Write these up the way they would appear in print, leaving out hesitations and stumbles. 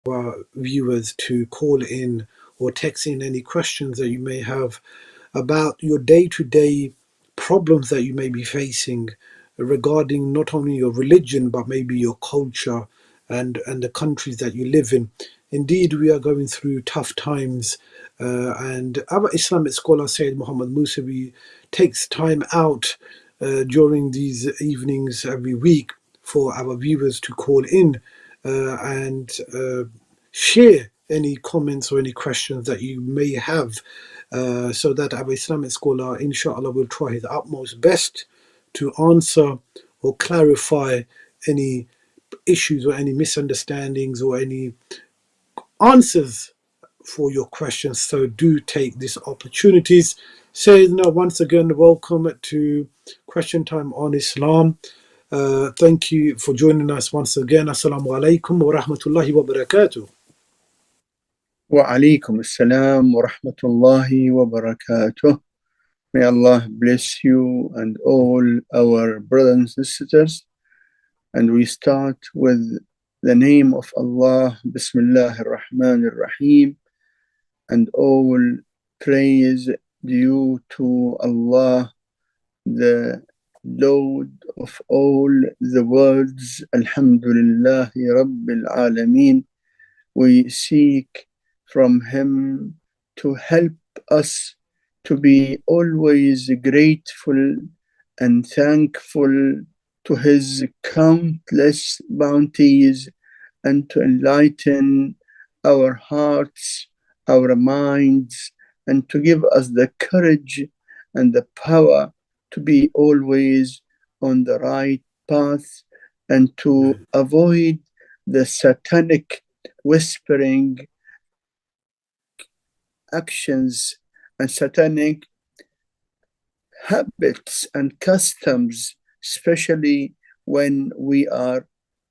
our viewers to call in or text in any questions that you may have about your day-to-day problems that you may be facing regarding not only your religion but maybe your culture and the countries that you live in. Indeed, we are going through tough times, and our Islamic scholar Syed Muhammad Musawi takes time out during these evenings every week for our viewers to call in and share any comments or any questions that you may have, so that our Islamic scholar, inshallah, will try his utmost best to answer or clarify any issues or any misunderstandings or any answers for your questions. So do take these opportunities. Say now once again, welcome to Question Time on Islam. Thank you for joining us once again. Assalamu alaikum wa rahmatullahi wa barakatuh. Wa alaikum assalam wa rahmatullahi wa barakatuh. May Allah bless you and all our brothers and sisters. And we start with the name of Allah, Bismillah ar-Rahman ar-Rahim, and all praise due to Allah, the Lord of all the worlds. Alhamdulillahi Rabbil Alameen. We seek from Him to help us to be always grateful and thankful to His countless bounties, and to enlighten our hearts, our minds, and to give us the courage and the power to be always on the right path, and to avoid the satanic whispering actions and satanic habits and customs, especially when we are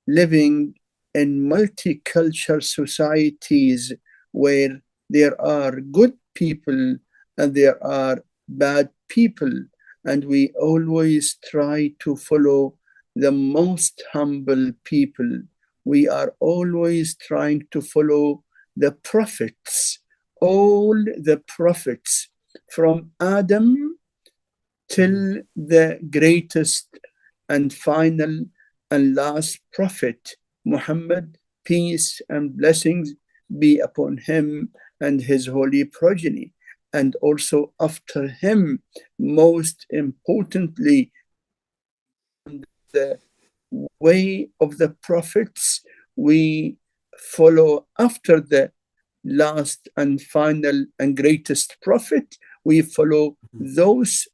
living in multicultural societies where there are good people and there are bad people, and we always try to follow the most humble people. We are always trying to follow the prophets, all the prophets from Adam till the greatest and final and last prophet, Muhammad, peace and blessings be upon him and his holy progeny. And also after him, most importantly, the way of the prophets, we follow after the last and final and greatest prophet, we follow those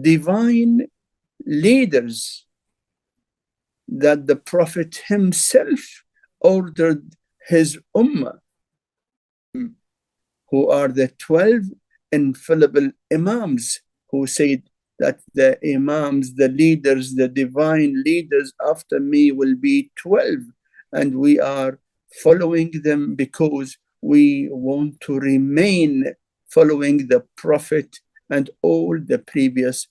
divine leaders that the prophet himself ordered his ummah, who are the 12 infallible imams, who said that the imams, the leaders, the divine leaders after me will be 12, and we are following them because we want to remain following the prophet and all the previous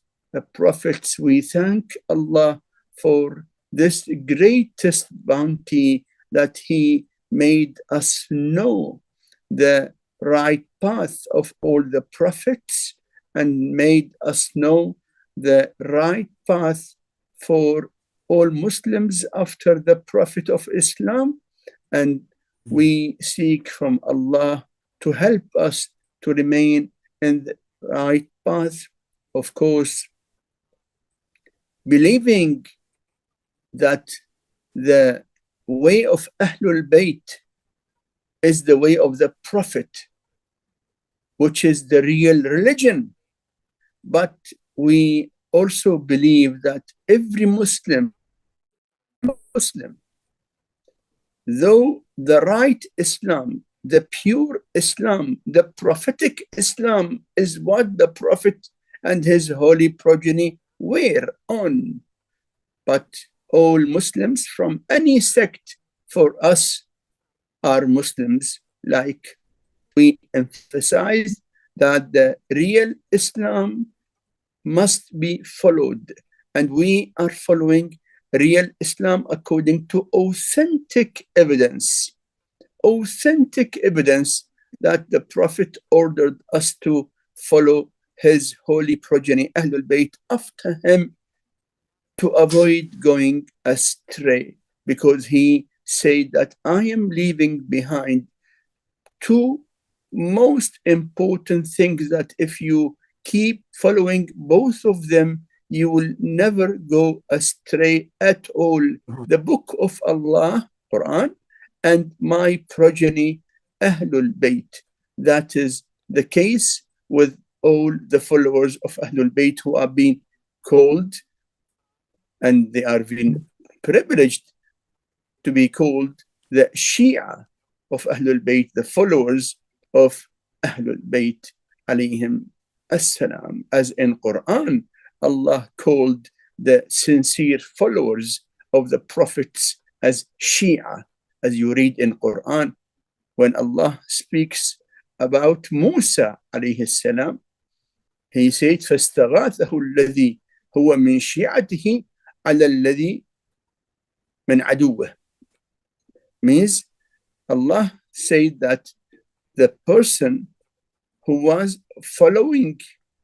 prophets. We thank Allah for this greatest bounty that He made us know the right path of all the prophets, and made us know the right path for all Muslims after the Prophet of Islam. And we seek from Allah to help us to remain in the right path. Of course, believing that the way of Ahlebait is the way of the Prophet, which is the real religion. But we also believe that every Muslim, though the right Islam, the pure Islam, the prophetic Islam is what the Prophet and his holy progeny were on. But all Muslims from any sect for us are Muslims. Like we emphasize that the real Islam must be followed, and we are following real Islam according to authentic evidence. authentic evidence that the Prophet ordered us to follow his holy progeny, Ahlul Bayt, after him, to avoid going astray, because he said that I am leaving behind two most important things that if you keep following both of them, you will never go astray at all. The book of Allah, Quran, and my progeny, Ahlul Bayt. That is the case with all the followers of Ahlul Bayt who are being called, and they are being privileged to be called the Shia of Ahlul Bayt, the followers of Ahlul Bayt alayhim as-salam. As in Quran, Allah called the sincere followers of the prophets as Shia, as you read in Quran, when Allah speaks about Musa alayhi salam, he said, فَاسْتَغَاثَهُ الَّذِي هُوَ مِنْ شِيعَتِهِ عَلَى الَّذِي مِنْ عَدُوِّهِ. Means Allah said that the person who was following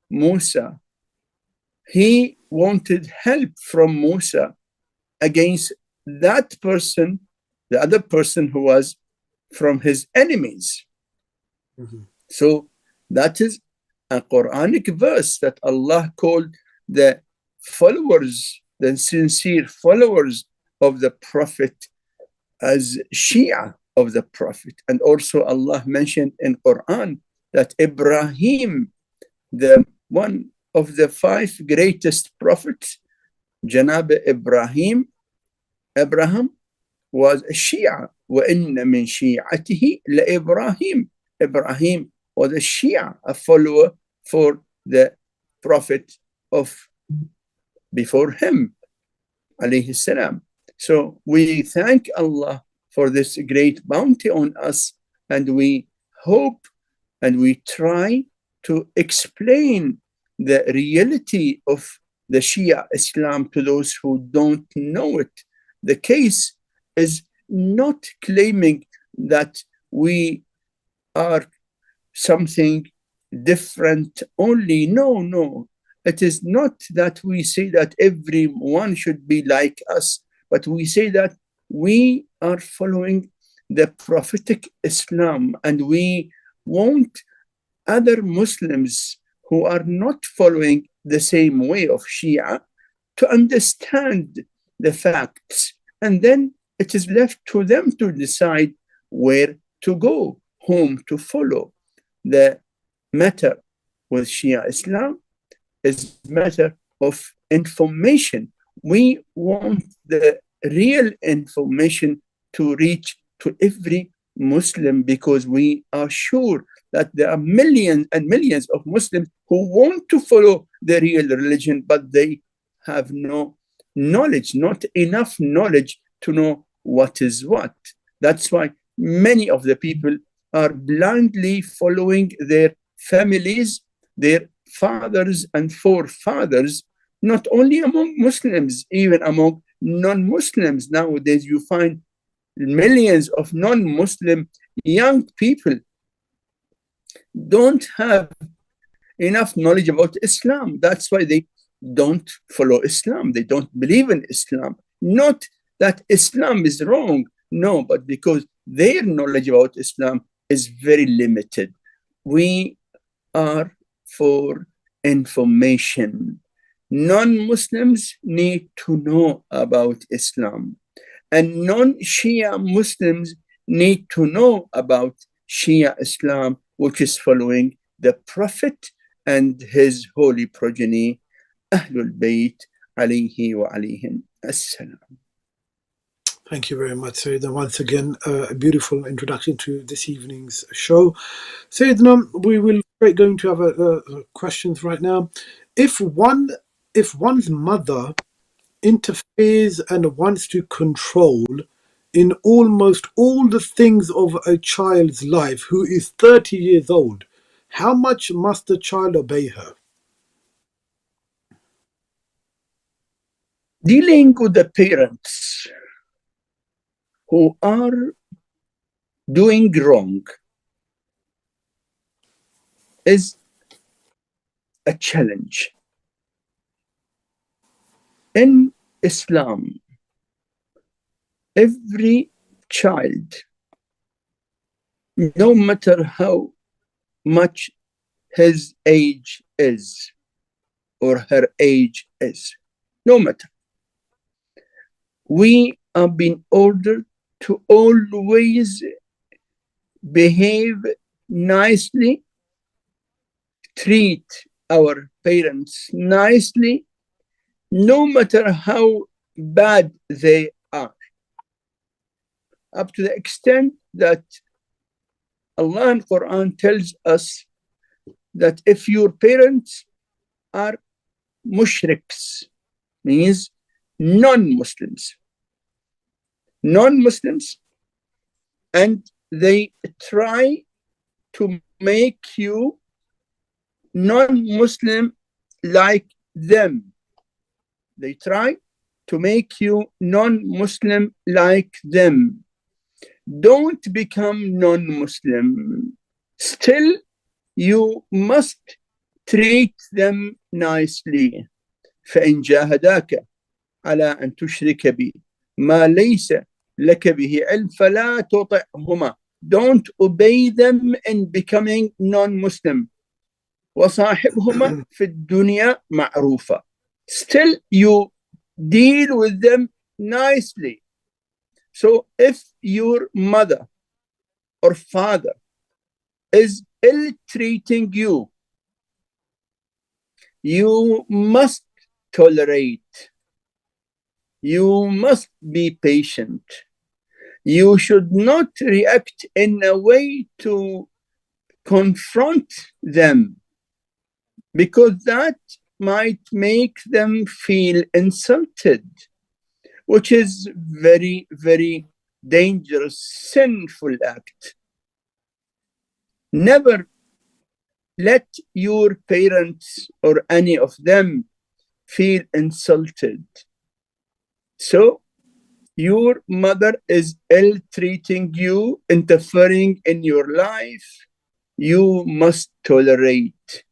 Musa, he wanted help from Musa against that person, the other person who was from his enemies. So that is a Quranic verse that Allah called the followers, the sincere followers of the Prophet, as Shia of the Prophet. And also Allah mentioned in Quran that Ibrahim, the one of the 5 greatest prophets, Janab Abraham was a Shia. وَإِنَّ مِنْ شِيعَتِهِ لَإِبْرَاهِيم. Ibrahim was a Shia, a follower for the Prophet of before him, alayhi salam. So we thank Allah for this great bounty on us, and we hope and we try to explain the reality of the Shia Islam to those who don't know it. The case is not claiming that we are something different only. No. It is not that we say that everyone should be like us, but we say that we are following the prophetic Islam, and we want other Muslims who are not following the same way of Shia to understand the facts, and then it is left to them to decide where to go, whom to follow. The matter with Shia Islam is matter of information. We want the real information to reach to every Muslim, because we are sure that there are millions and millions of Muslims who want to follow the real religion, but they have no knowledge, not enough knowledge to know what is what. That's why many of the people are blindly following their families, their fathers and forefathers, not only among Muslims, even among non-Muslims. Nowadays, you find millions of non-Muslim young people don't have enough knowledge about Islam. That's why they don't follow Islam. They don't believe in Islam. Not that Islam is wrong, no, but because their knowledge about Islam is very limited. We are for information. Non-Muslims need to know about Islam, and non-Shia Muslims need to know about Shia Islam, which is following the Prophet and his holy progeny, Ahlul Bayt alayhi wa alayhim as-salam. Thank you very much, Syed. And once again, a beautiful introduction to this evening's show. Syed, we will going to have questions right now. If one's mother interferes and wants to control in almost all the things of a child's life who is 30 years old, how much must the child obey her? Dealing with the parents who are doing wrong is a challenge. In Islam, every child, no matter how much his age is or her age is, no matter, we are being ordered to always behave nicely, treat our parents nicely, no matter how bad they are, up to the extent that Allah in Quran tells us that if your parents are mushriks, means non-Muslims, and they try to make you non-Muslim like them. They try to make you non-Muslim like them. Don't become non-Muslim. Still, you must treat them nicely. فإن جاهداك على أن تشرك بي ما ليس لك به علم فلا تطعهما. Don't obey them in becoming non-Muslim. وصاحبهما في الدنيا معروفة. Still, you deal with them nicely. So if your mother or father is ill-treating you, you must tolerate. You must be patient. You should not react in a way to confront them, because that might make them feel insulted, which is very, very dangerous, sinful act. Never let your parents or any of them feel insulted. So your mother is ill-treating you, interfering in your life, you must tolerate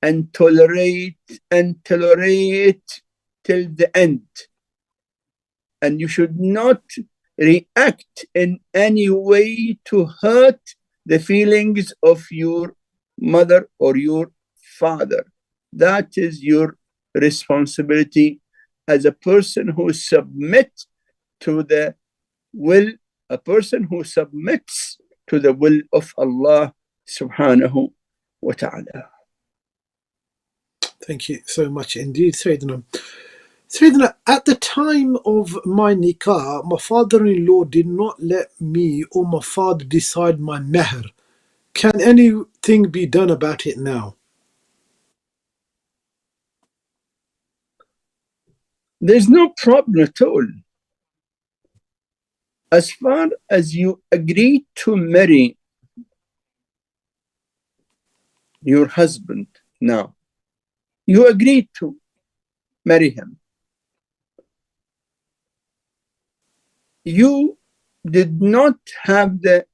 and tolerate and tolerate till the end. And you should not react in any way to hurt the feelings of your mother or your father. That is your responsibility as a person who submits to the will, a person who submits to the will of Allah subhanahu wa ta'ala. Thank you so much indeed, Sayyidina. Sayyidina, at the time of my nikah, my father-in-law did not let me or my father decide my meher. Can anything be done about it now? There's no problem at all. As far as you agree to marry your husband now, you agreed to marry him. You did not have the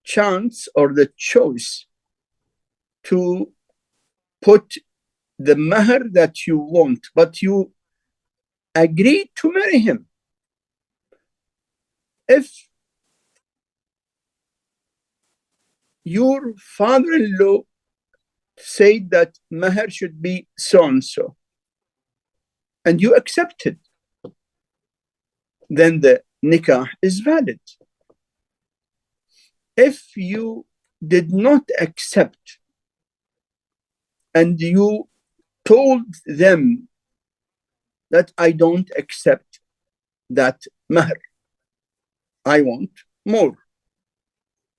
chance or the choice to put the mahr that you want, but you agreed to marry him. If your father-in-law said that mahr should be so-and-so, and you accepted, then the nikah is valid. If you did not accept and you told them that I don't accept that mahr, I want more,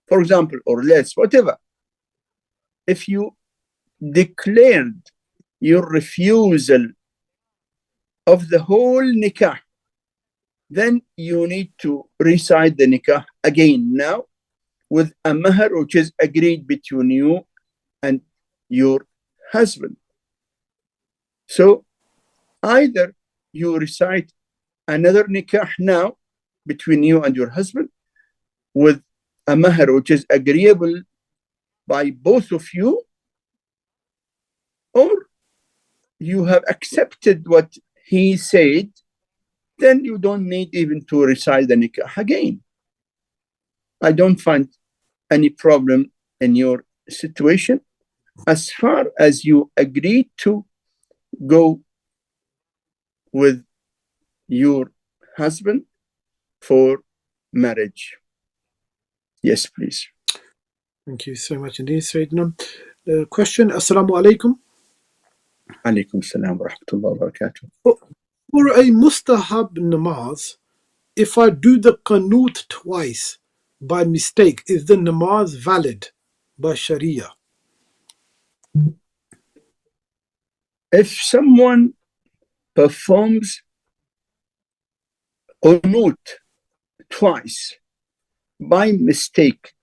for example, or less, whatever. If you declared your refusal of the whole nikah, then you need to recite the nikah again now with a mahr which is agreed between you and your husband. So either you recite another nikah now between you and your husband with a mahr which is agreeable by both of you, or you have accepted what he said, then you don't need even to recite the nikah again. I don't find any problem in your situation as far as you agree to go with your husband for marriage. Yes, please. Thank you so much indeed, Sayyidina. Question, Assalamu alaikum. Alaikum salam wa rahmatullahi wa barakatuh. For a mustahab namaz, if I do the qanut twice by mistake, is the namaz valid by Sharia? If someone performs qunut twice by mistake,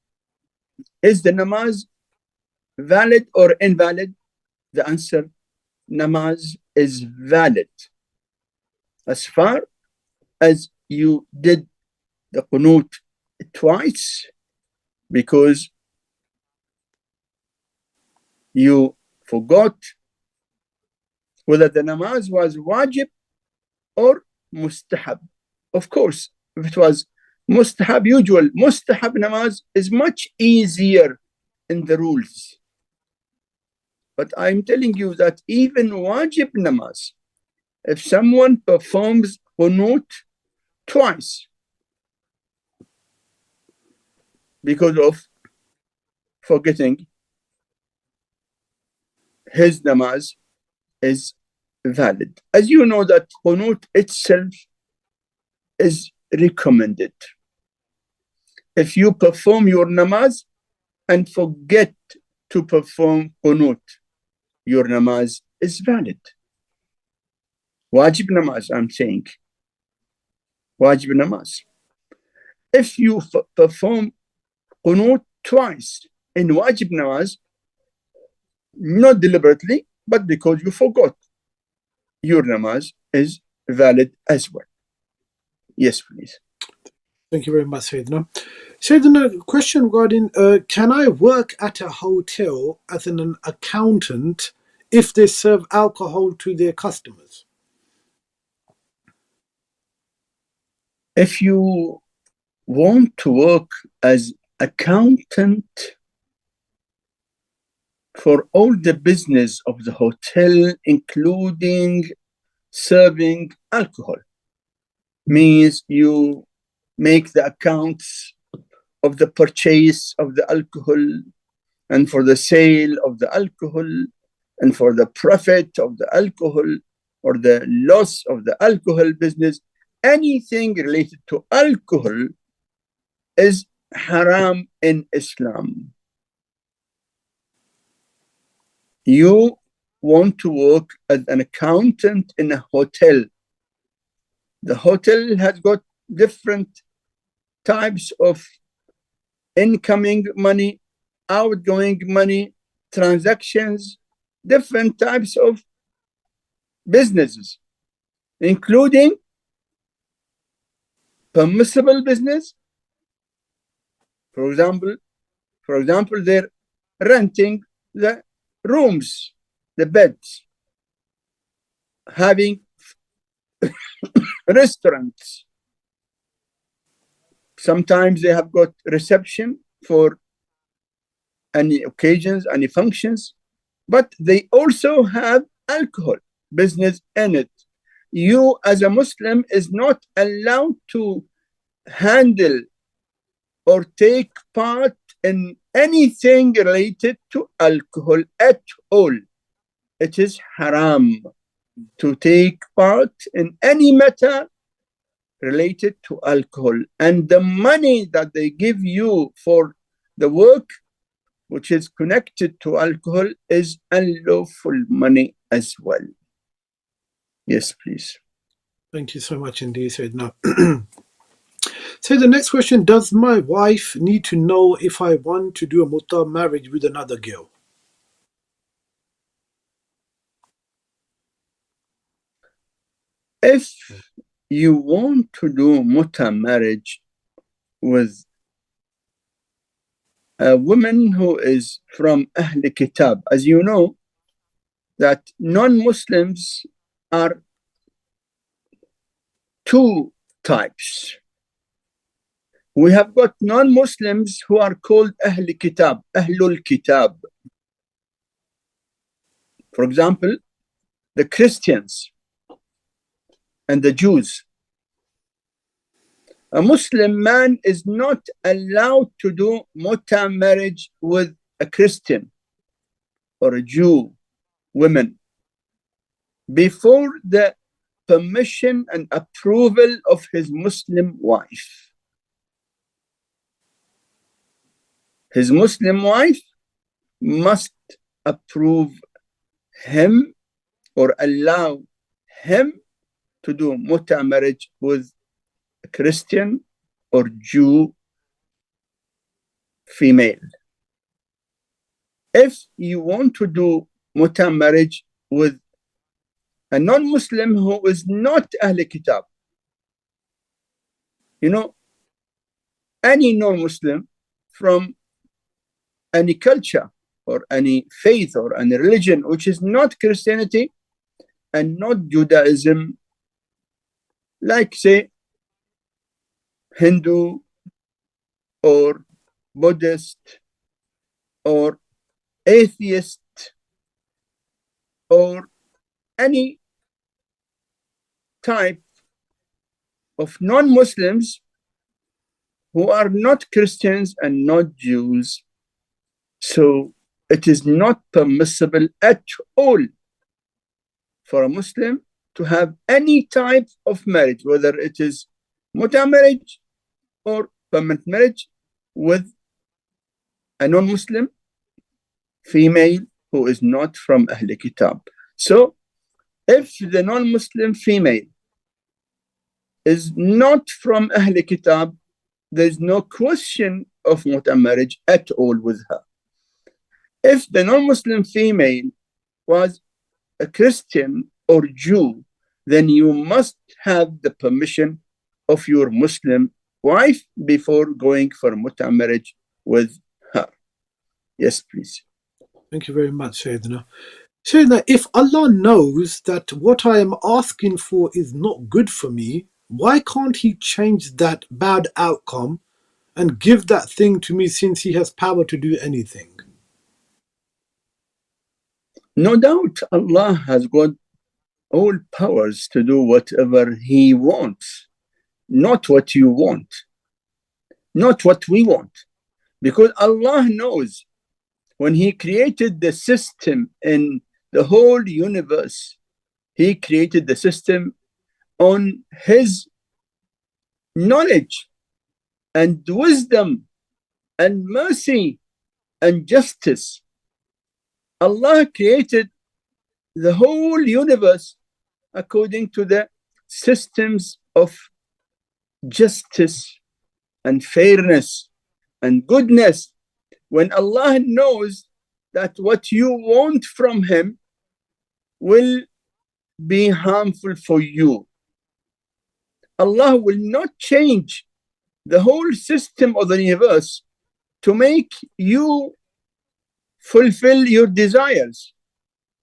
is the namaz valid or invalid? The answer, namaz is valid as far as you did the qunut twice because you forgot whether the namaz was wajib or mustahab. Of course, if it was mustahab, usual mustahab namaz is much easier in the rules. But I'm telling you that even wajib namaz, if someone performs qunut twice because of forgetting, his namaz is valid. As you know that qunut itself is recommended. If you perform your namaz and forget to perform qunut, your namaz is valid. Wajib namaz, I'm saying. Wajib namaz. If you perform qunut twice in wajib namaz, not deliberately, but because you forgot, your namaz is valid as well. Yes, please. Thank you very much, Sayyidina. Sayyidina, question regarding, can I work at a hotel as an accountant if they serve alcohol to their customers? If you want to work as accountant for all the business of the hotel, including serving alcohol, means you make the accounts of the purchase of the alcohol and for the sale of the alcohol and for the profit of the alcohol or the loss of the alcohol business. Anything related to alcohol is haram in Islam. You want to work as an accountant in a hotel. The hotel has got different types of incoming money, outgoing money, transactions, different types of businesses, including permissible business. For example, they're renting the rooms, the beds, having restaurants. Sometimes they have got reception for any occasions, any functions, but they also have alcohol business in it. You as a Muslim is not allowed to handle or take part in anything related to alcohol at all. It is haram to take part in any matter related to alcohol. And the money that they give you for the work which is connected to alcohol is unlawful money as well. Yes, please. Thank you so much indeed, Sayyidina. So the next question, does my wife need to know if I want to do a muta marriage with another girl? If you want to do muta marriage with a woman who is from Ahl Kitab. As you know, that non-Muslims are two types. We have got non-Muslims who are called Ahl Kitab, Ahlul Kitab. For example, the Christians and the Jews. A Muslim man is not allowed to do muta marriage with a Christian or a Jew woman before the permission and approval of his Muslim wife. His Muslim wife must approve him or allow him to do muta marriage with a Christian or Jew female. If you want to do muta marriage with a non-Muslim who is not Ahl Kitab, you know, any non-Muslim from any culture or any faith or any religion which is not Christianity and not Judaism, like say Hindu or Buddhist or atheist or any type of non-Muslims who are not Christians and not Jews. So it is not permissible at all for a Muslim to have any type of marriage, whether it is muta marriage or permanent marriage, with a non-Muslim female who is not from Ahl Kitab. So if the non-Muslim female is not from Ahl Kitab, there is no question of muta marriage at all with her. If the non-Muslim female was a Christian or Jew, then you must have the permission of your Muslim wife before going for muta marriage with her. Yes, please. Thank you very much, Sayyidina. Sayyidina, if Allah knows that what I am asking for is not good for me, why can't He change that bad outcome and give that thing to me, since He has power to do anything? No doubt Allah has got all powers to do whatever He wants, not what you want, not what we want. Because Allah knows when He created the system in the whole universe, He created the system on His knowledge and wisdom and mercy and justice. Allah created the whole universe according to the systems of justice and fairness and goodness. When Allah knows that what you want from Him will be harmful for you, Allah will not change the whole system of the universe to make you fulfill your desires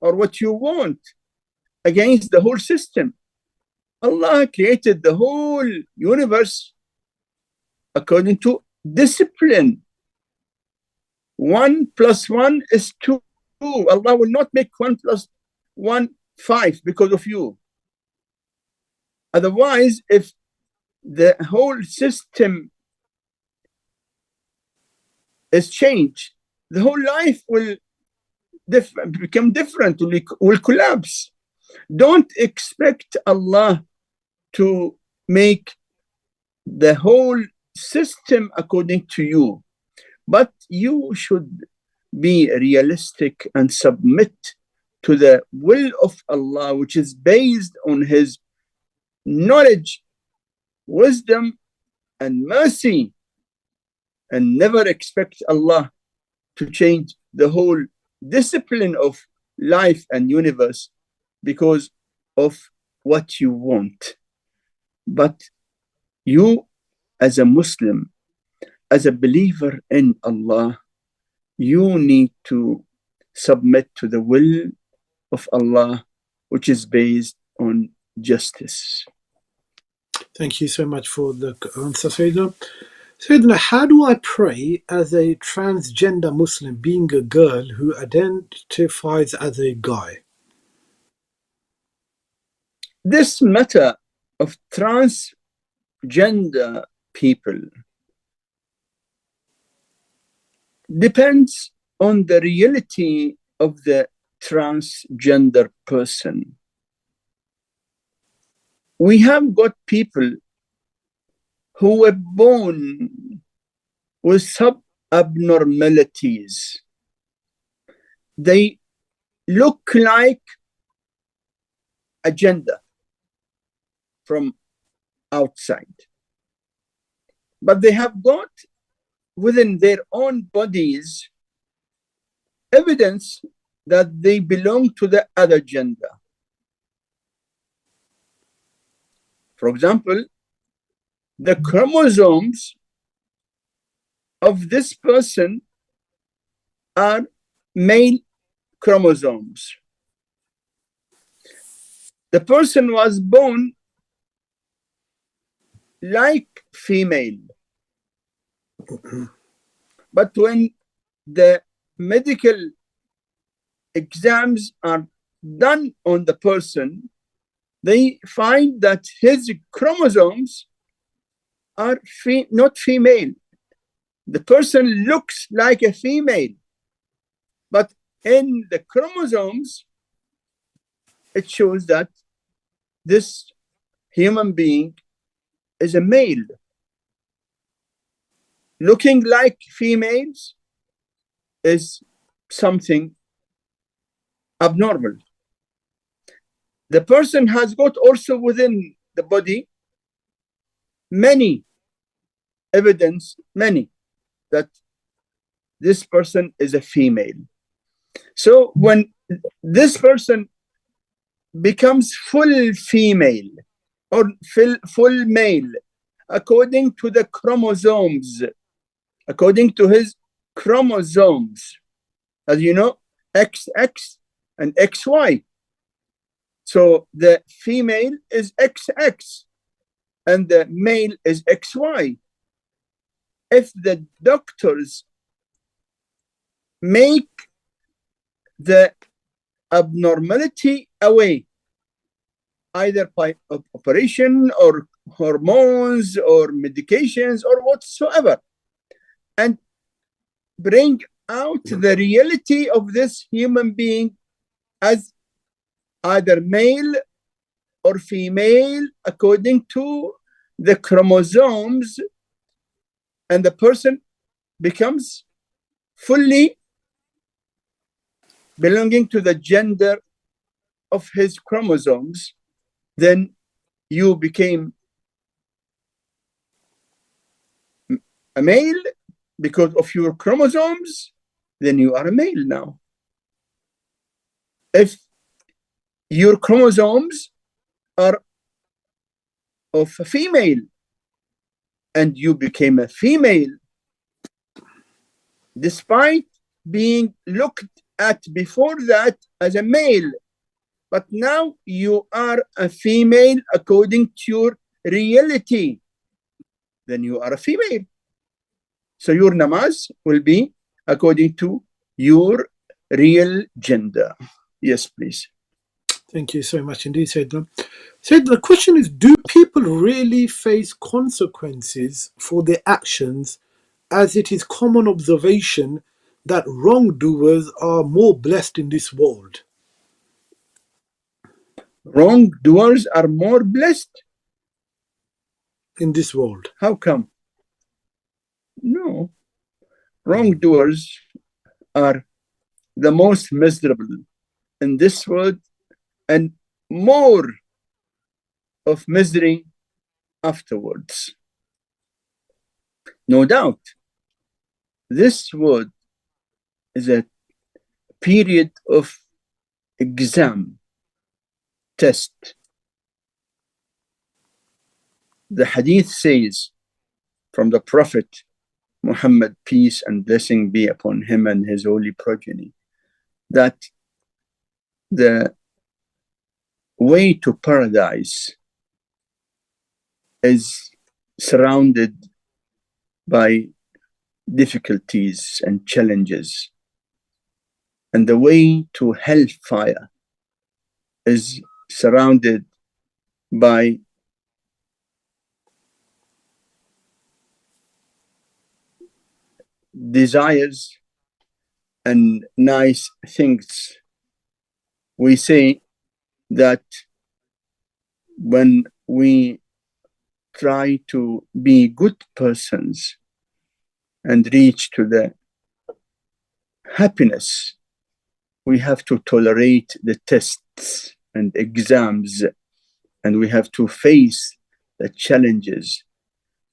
or what you want against the whole system. Allah created the whole universe according to discipline. 1 + 1 is 2. Allah will not make 1 + 1 5 because of you. Otherwise, if the whole system is changed, the whole life will become different, will collapse. Don't expect Allah to make the whole system according to you, but you should be realistic and submit to the will of Allah, which is based on His knowledge, wisdom, and mercy, and never expect Allah to change the whole discipline of life and universe because of what you want. But you, as a Muslim, as a believer in Allah, you need to submit to the will of Allah, which is based on justice. Thank you so much for the answer, Sayyidina. Sayyidina, how do I pray as a transgender Muslim, being a girl who identifies as a guy? This matter of transgender people depends on the reality of the transgender person. We have got people who were born with some abnormalities. They look like a gender from outside, but they have got within their own bodies evidence that they belong to the other gender. For example, the chromosomes of this person are male chromosomes. The person was born like female, but when the medical exams are done on the person, they find that his chromosomes are not female. The person looks like a female, but in the chromosomes, it shows that this human being is a male. Looking like females is something abnormal. The person has got also within the body many evidence, that this person is a female. So when this person becomes full female or full male, according to the chromosomes, according to his chromosomes, as you know, XX and XY. So the female is XX and the male is XY. If the doctors make the abnormality away, either by operation or hormones or medications or whatsoever, and bring out the reality of this human being as either male or female according to the chromosomes, and the person becomes fully belonging to the gender of his chromosomes, then you became a male because of your chromosomes, then you are a male now. If your chromosomes are of a female and you became a female, despite being looked at before that as a male, but now you are a female according to your reality, then you are a female. So your namaz will be according to your real gender. Yes, please. Thank you so much indeed, Sayyidina. Sayyidina, the question is, do people really face consequences for their actions, as it is common observation that wrongdoers are more blessed in this world? Wrongdoers are more blessed In this world. How come? No. Wrongdoers are the most miserable in this world and more of misery afterwards. No doubt, this world is a period of exam, test. The hadith says from the Prophet Muhammad, peace and blessing be upon him and his holy progeny, that the way to paradise is surrounded by difficulties and challenges, and the way to hellfire is surrounded by desires and nice things. We say that when we try to be good persons and reach to the happiness, we have to tolerate the tests and exams, and we have to face the challenges.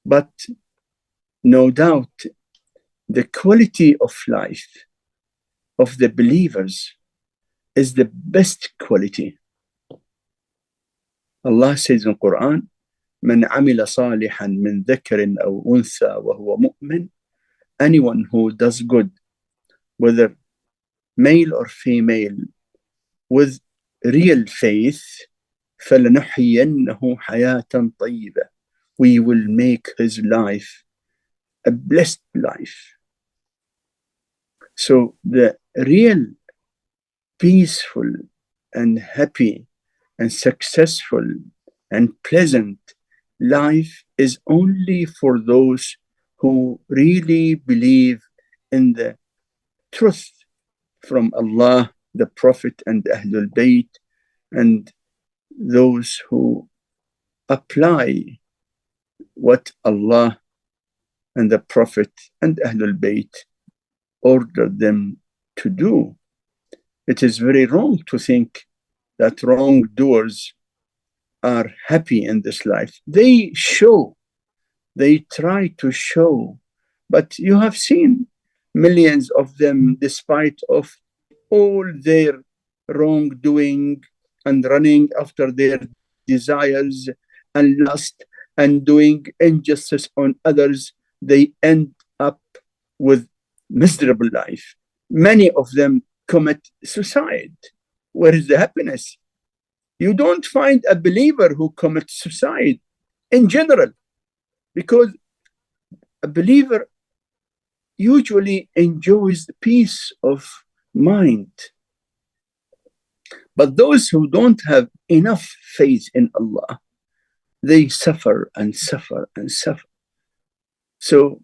But no doubt, the quality of life of the believers is the best quality. Allah says in Quran, من عمل صالحا من ذكر أو أنثى وهو مؤمن, anyone who does good, whether male or female, with real faith, فلنحيينه حياة طيبة, we will make his life a blessed life. So the real peaceful and happy and successful and pleasant life is only for those who really believe in the truth from Allah, the Prophet, and Ahlebait, and those who apply what Allah and the Prophet and Ahlebait ordered them to do. It is very wrong to think that wrongdoers are happy in this life. They try to show, but you have seen millions of them, despite of all their wrongdoing and running after their desires and lust and doing injustice on others, they end up with miserable life. Many of them commit suicide. Where is the happiness? You don't find a believer who commits suicide in general, because a believer usually enjoys peace of mind. But those who don't have enough faith in Allah, they suffer and suffer and suffer. So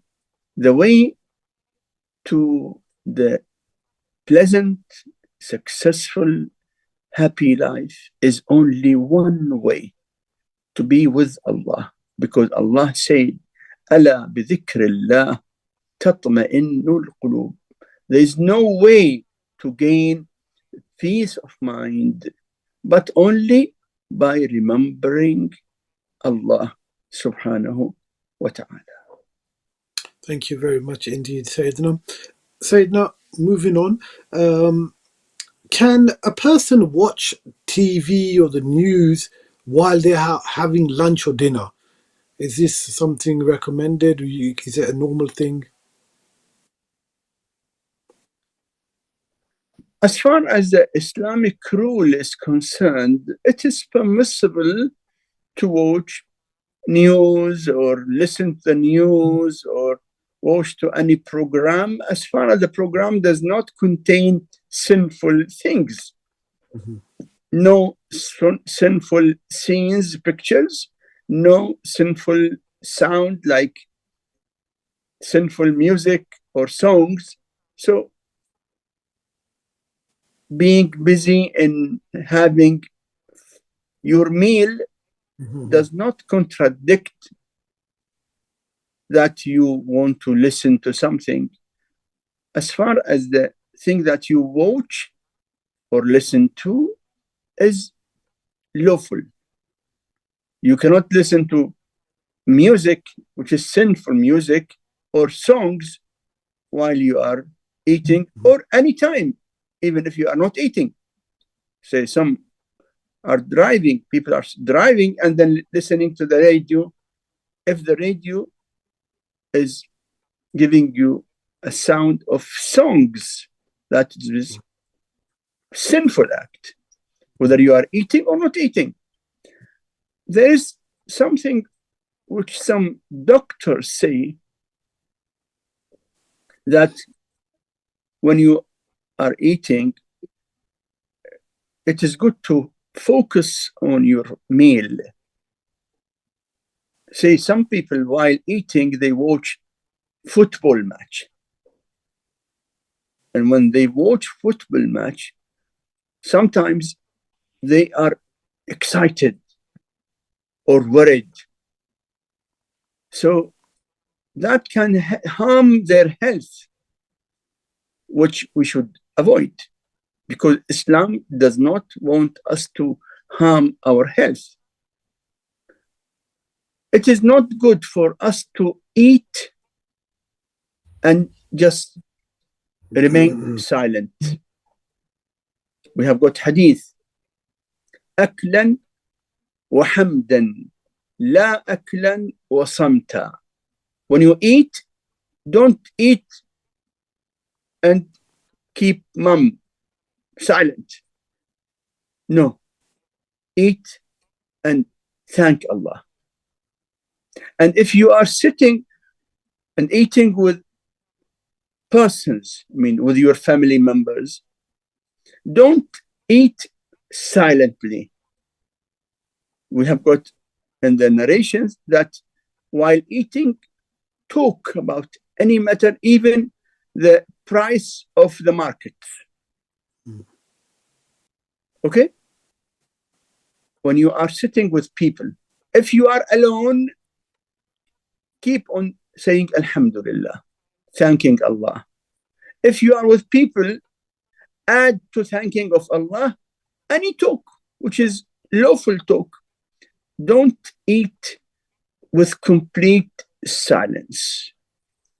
the way to the pleasant, successful, happy life is only one way: to be with Allah. Because Allah said, أَلَا بِذِكْرِ اللَّهِ تَطْمَئِنُّ الْقُلُوبِ. There is no way to gain peace of mind but only by remembering Allah subhanahu wa ta'ala. Thank you very much indeed, Sayyidina. Sayyidina, moving on. Can a person watch TV or the news while they're having lunch or dinner? Is this something recommended? Is it a normal thing? As far as the Islamic rule is concerned, it is permissible to watch news or listen to the news or watch to any program, as far as the program does not contain sinful things. Mm-hmm. No sinful scenes, pictures, no sinful sound like sinful music or songs. So being busy in having your meal does not contradict that you want to listen to something. As far as the thing that you watch or listen to is lawful. You cannot listen to music, which is sinful music, or songs while you are eating, or any time, even if you are not eating. Say some are driving, people are driving and then listening to the radio. If the radio is giving you a sound of songs. That is sinful act, whether you are eating or not eating. There is something which some doctors say, that when you are eating, it is good to focus on your meal. Say some people while eating, they watch football match. And when they watch football match, sometimes they are excited or worried. So that can harm their health, which we should avoid, because Islam does not want us to harm our health. It is not good for us to eat and just remain silent. We have got hadith, أكلا وحمدا لا أكلا وصمتا. When you eat, don't eat and keep mum silent. No, eat and thank Allah. And if you are sitting and eating with persons, I mean with your family members, don't eat silently. We have got in the narrations that while eating, talk about any matter, even the price of the market. Okay? When you are sitting with people, if you are alone, keep on saying Alhamdulillah, thanking Allah. If you are with people, add to thanking of Allah any talk, which is lawful talk. Don't eat with complete silence.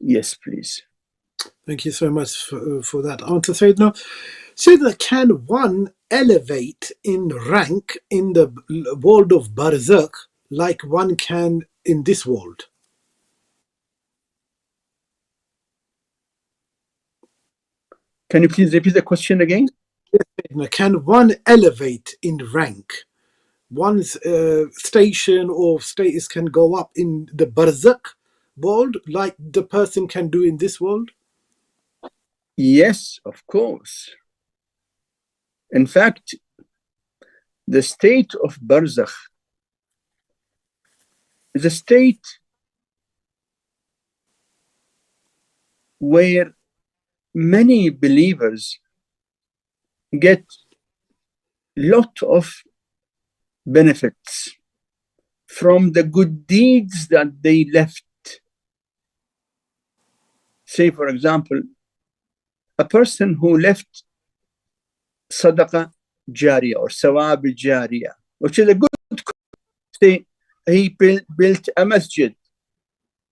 Yes, please. Thank you so much for that answer, Sayyidina. Sayyidina, can one elevate in rank in the world of Barzakh like one can in this world? Can you please repeat the question again? Can one elevate in rank? One's station or status can go up in the Barzakh world like the person can do in this world? Yes, of course. In fact, the state of Barzakh is a state where many believers get lot of benefits from the good deeds that they left. Say, for example, a person who left Sadaqah Jariyah or Sawab Jariyah, which is a good, say, he built a masjid,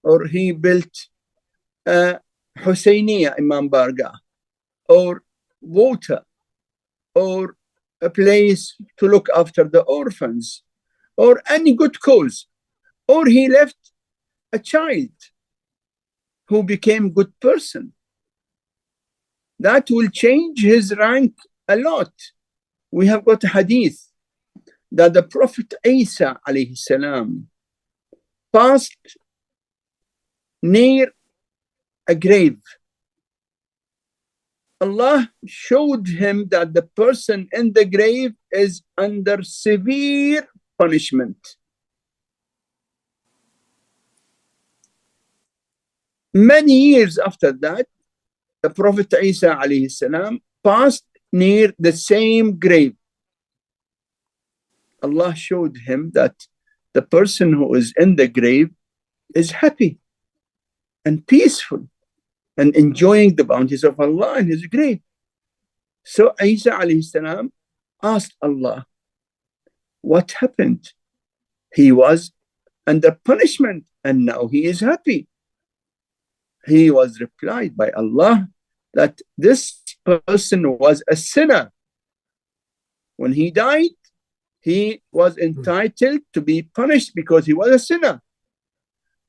or he built a Hussainiya Imam Barga, or water, or a place to look after the orphans, or any good cause, or he left a child who became good person. That will change his rank a lot. We have got a hadith that the Prophet Isa alayhi salam passed near a grave. Allah showed him that the person in the grave is under severe punishment. Many years after that, the Prophet Isa alayhi salam passed near the same grave. Allah showed him that the person who is in the grave is happy and peaceful and enjoying the bounties of Allah in his grave. So Isa alayhi salam asked Allah, what happened? He was under punishment and now he is happy. He was replied by Allah that this person was a sinner. When he died, he was entitled to be punished because he was a sinner.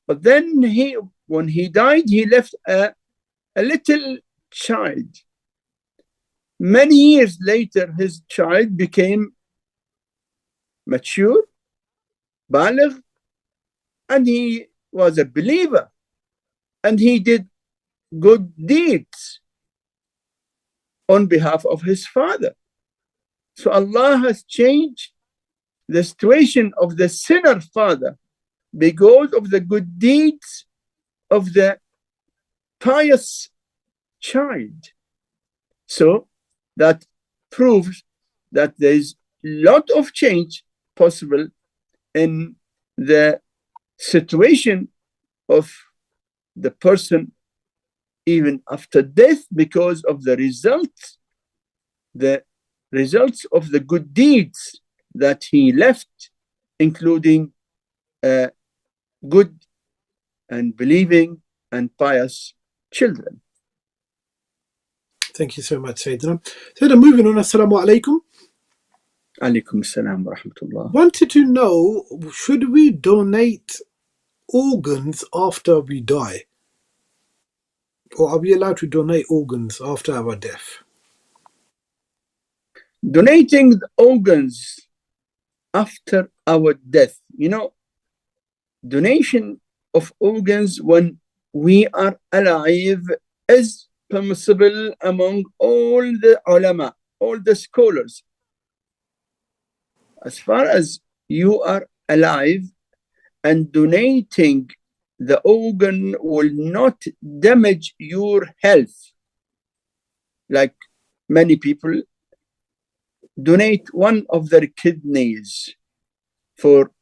But then he when he died, he left a little child. Many years later, his child became mature, baligh, and he was a believer, and he did good deeds on behalf of his father. So Allah has changed the situation of the sinner father because of the good deeds of the pious child. So that proves that there is a lot of change possible in the situation of the person even after death because of the results of the good deeds that he left, including good and believing and pious children. Thank you so much, Sayyidina. Sayyidina, moving on, Assalamu alaikum. Alaikum assalam wa rahmatullah. Wanted to know, should we donate organs after we die? Or are we allowed to donate organs after our death? Donating the organs after our death. Donation of organs when we are alive is permissible among all the ulama, all the scholars. As far as you are alive and donating the organ will not damage your health. Like many people donate one of their kidneys for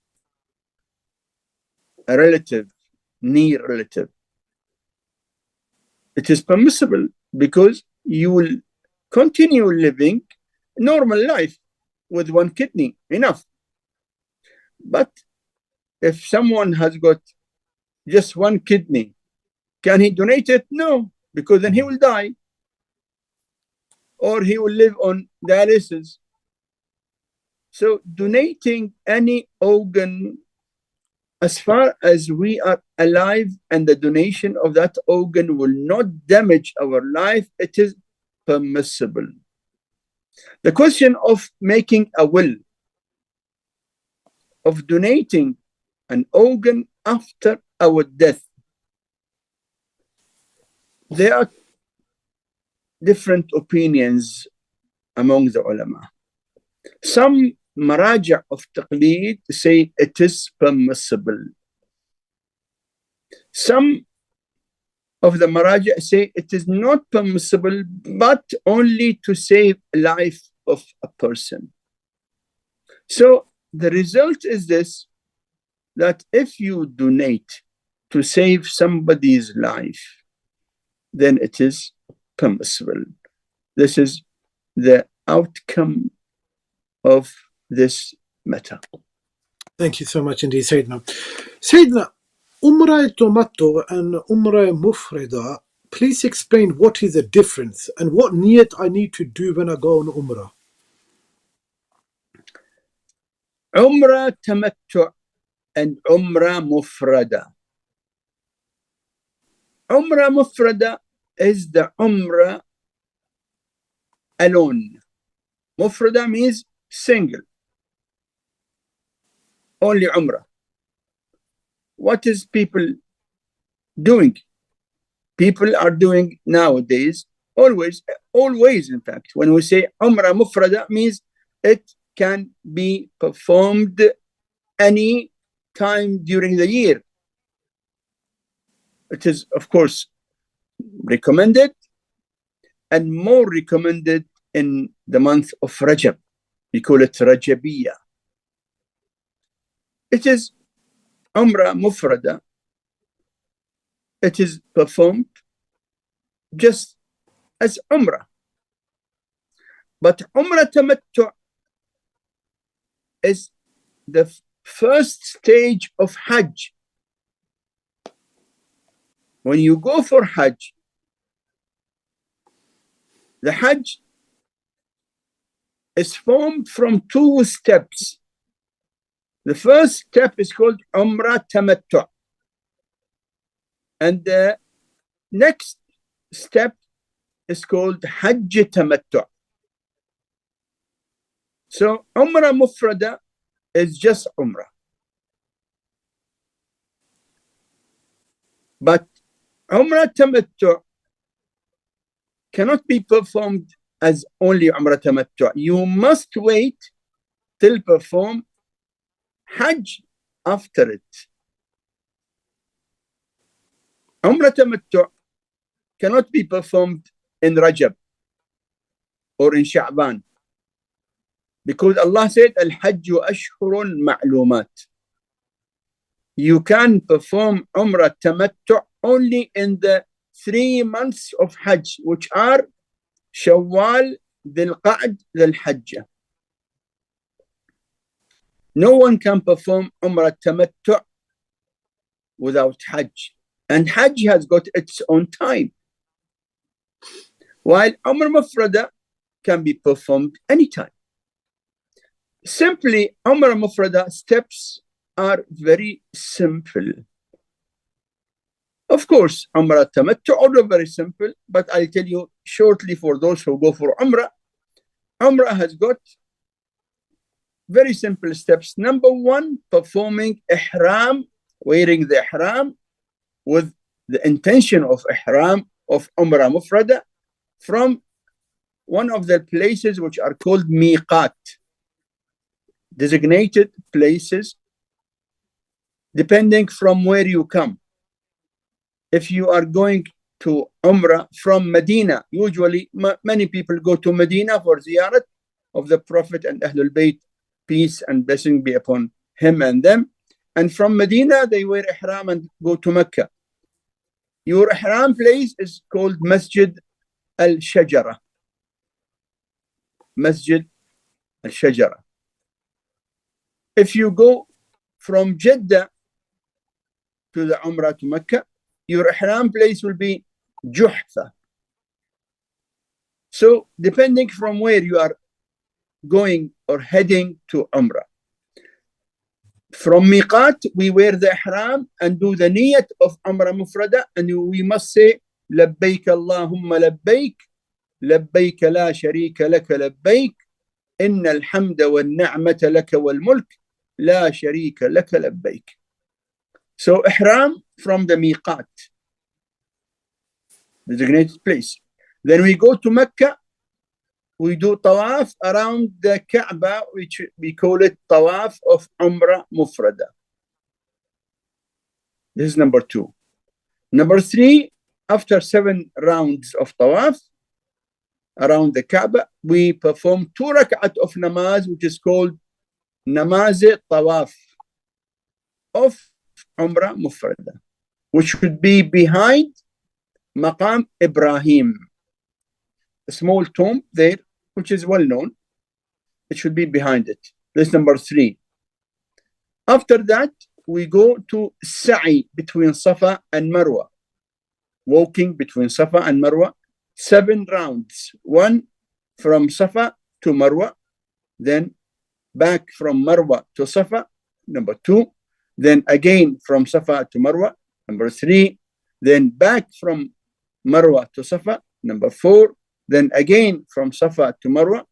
a relative, near relative. It is permissible because you will continue living normal life with one kidney, enough. But if someone has got just one kidney, can he donate it? No, because then he will die or he will live on dialysis. So donating any organ as far as we are alive and the donation of that organ will not damage our life, it is permissible. The question of making a will, of donating an organ after our death, there are different opinions among the ulama. Some maraja of taqleed say it is permissible. Some of the maraja say it is not permissible, but only to save life of a person. So the result is this, that if you donate to save somebody's life, then it is permissible. This is the outcome of this matter. Thank you so much indeed, Sayyidina. Sayyidina, Umrah Tamattu and Umrah Mufrida, please explain what is the difference and what niyat I need to do when I go on Umrah. Umrah Tamattu and Umrah Mufrada. Umrah Mufrada is the Umrah alone. Mufrada means single. Only Umrah. What is people doing? People are doing nowadays, always in fact, when we say Umrah Mufrada, means it can be performed any time during the year. It is, of course, recommended and more recommended in the month of Rajab. We call it Rajabiyya. It is Umrah Mufrada. It is performed just as Umrah. But Umrah Tamattu is the first stage of Hajj. When you go for Hajj, the Hajj is formed from two steps. The first step is called Umrah Tamattu. And the next step is called Hajj Tamattu'. So Umrah Mufrada is just Umrah. But Umrah Tamattu' cannot be performed as only Umrah Tamattu'. You must wait till perform Hajj after it. Umrah Tamattu' cannot be performed in Rajab or in Sha'ban, because Allah said, Al-Hajju Ashhurun Ma'lumat. You can perform Umrah Tamattu' only in the 3 months of Hajj, which are Shawwal, Dhul Qa'd, Dhul Hajjah. No one can perform Umrah Tamattu' without Hajj. And Hajj has got its own time. While Umrah Mufrada can be performed anytime. Simply, Umrah Mufrada steps are very simple. Of course, Umrah Tamattu' also very simple, but I'll tell you shortly for those who go for Umrah. Umrah has got very simple steps. Number one, performing Ihram, wearing the Ihram with the intention of Ihram of Umrah Mufrada from one of the places which are called Miqat, designated places, depending from where you come. If you are going to Umrah from Medina, usually many people go to Medina for ziyarat of the Prophet and Ahlebait, peace and blessing be upon him and them. And from Medina, they wear ihram and go to Mecca. Your ihram place is called Masjid Al-Shajara. Masjid Al-Shajara. If you go from Jeddah to the Umrah to Mecca, your ihram place will be Juhfa. So depending from where you are going or heading to Umrah. From Miqat, we wear the ihram and do the niyat of Umrah Mufrada, and we must say, Labbaik Allahumma Labbaik, Labbaik la sharika laka Labbaik, Inna al-hamda wal ni'mata laka wal mulk, La sharika laka Labbaik. So ihram from the Miqat, designated place. Then we go to Mecca, we do tawaf around the Kaaba, which we call it tawaf of Umrah Mufrada. This is number 2. Number 3, after 7 rounds of tawaf around the Kaaba, we perform 2 rak'at of namaz, which is called namaz tawaf of Umrah Mufrada, which should be behind Maqam Ibrahim, a small tomb there, which is well known. It should be behind it. That's number 3. After that, we go to Sa'i between Safa and Marwa, walking between Safa and Marwa, 7 rounds. 1 from Safa to Marwa, then back from Marwa to Safa, number 2, then again from Safa to Marwa, number 3, then back from Marwa to Safa, number 4, then again from Safa to Marwa.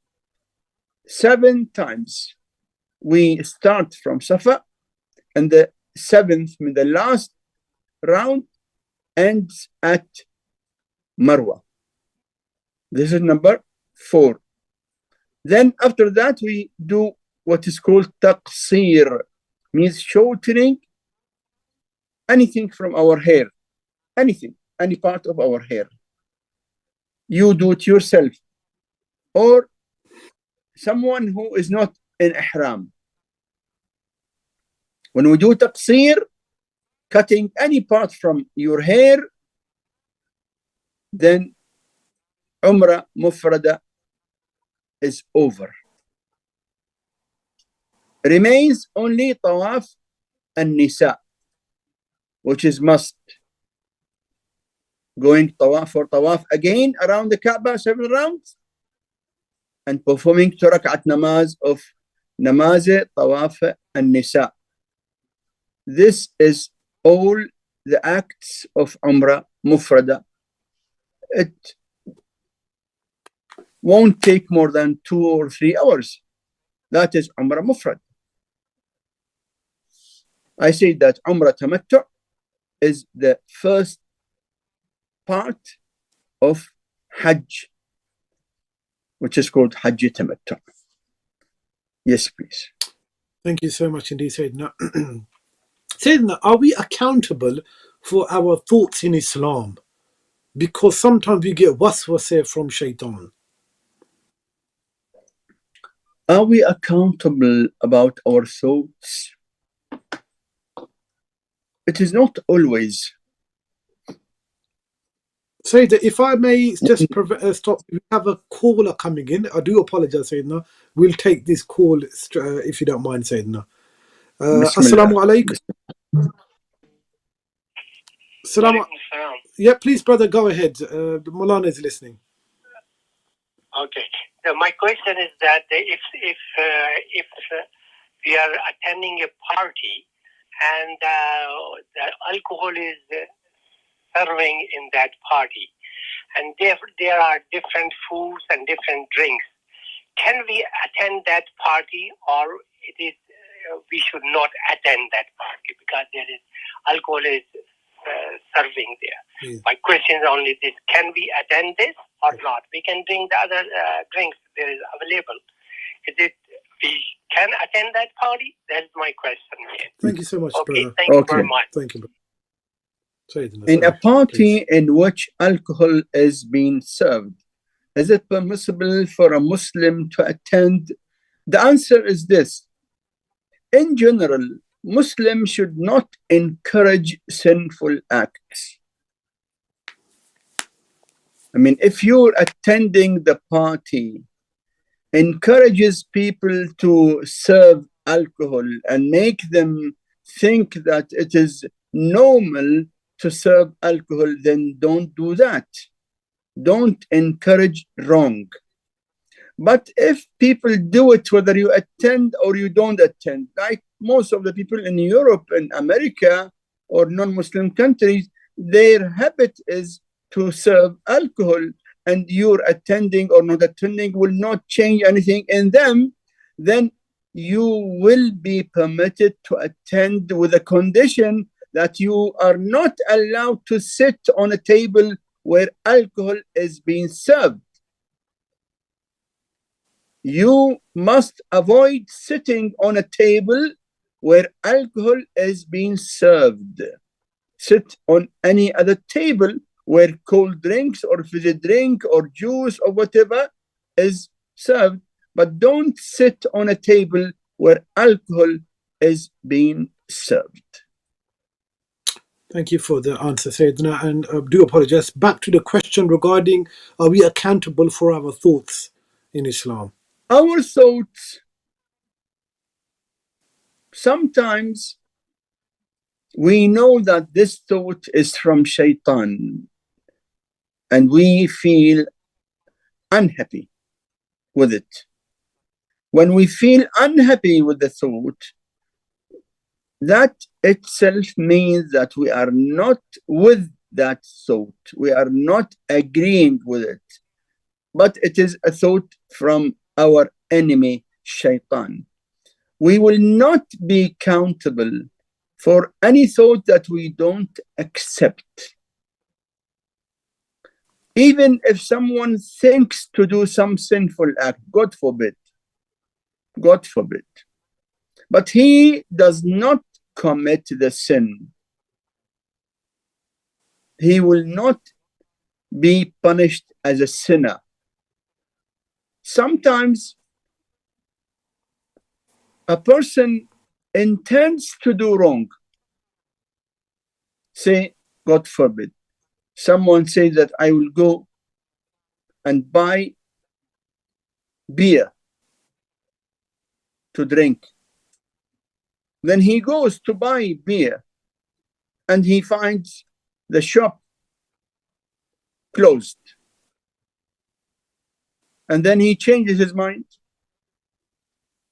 7 times. We start from Safa, and the 7th, the last round, ends at Marwa. This is number 4. Then after that, we do what is called taqsir, means shortening anything from our hair, anything, any part of our hair. You do it yourself, or someone who is not in ihram. When we do taqsir, cutting any part from your hair, then Umrah Mufrada is over. Remains only Tawaf and Nisa, which is must. Going Tawaf for Tawaf again around the Kaaba 7 rounds, and performing 2 rak'at namaz of Namaz Tawaf and Nisa. This is all the acts of Umrah Mufrada, it won't take more than 2 or 3 hours. That is Umrah Mufrad. I say that Umrah Tamattu is the first part of Hajj, which is called Hajj Tamattu. Yes, please. Thank you so much indeed, Sayyidina. Sayyidina, are we accountable for our thoughts in Islam? Because sometimes we get waswasa from shaitan. Are we accountable about our thoughts? It is not always. Sayyidina, if I may just stop, we have a caller coming in. I do apologize, Sayyidina. We'll take this call if you don't mind, Sayyidina. Assalamu alaikum. Yeah, please, brother, go ahead. Moulana is listening. Okay. My question is that if we are attending a party and the alcohol is serving in that party, and there are different foods and different drinks, can we attend that party, or it is we should not attend that party because there is alcohol is serving there? My question is only this: can we attend this or not? We can drink the other drinks there is available. Is it we can attend that party? That's my question. Thank you so much, brother. Thank you very much. Thank you, brother. In a party in which alcohol is being served, is it permissible for a Muslim to attend? The answer is this. In general, Muslims should not encourage sinful acts. I mean, if you're attending the party, encourages people to serve alcohol and make them think that it is normal to serve alcohol, then don't do that. Don't encourage wrong. But if people do it, whether you attend or you don't attend, like most of the people in Europe and America or non-Muslim countries, their habit is to serve alcohol, and you're attending or not attending will not change anything in them, then you will be permitted to attend with a condition that you are not allowed to sit on a table where alcohol is being served. You must avoid sitting on a table where alcohol is being served. Sit on any other table where cold drinks or fizzy drink or juice or whatever is served, but don't sit on a table where alcohol is being served. Thank you for the answer, Sayyidina, and do apologize. Back to the question regarding, are we accountable for our thoughts in Islam? Our thoughts, sometimes we know that this thought is from shaitan, and we feel unhappy with it. When we feel unhappy with the thought, that itself means that we are not with that thought. We are not agreeing with it. But it is a thought from our enemy, shaitan. We will not be accountable for any thought that we don't accept. Even if someone thinks to do some sinful act, God forbid, God forbid, but he does not commit the sin, he will not be punished as a sinner. Sometimes a person intends to do wrong. Say, God forbid, someone says that I will go and buy beer to drink. Then he goes to buy beer and he finds the shop closed. And then he changes his mind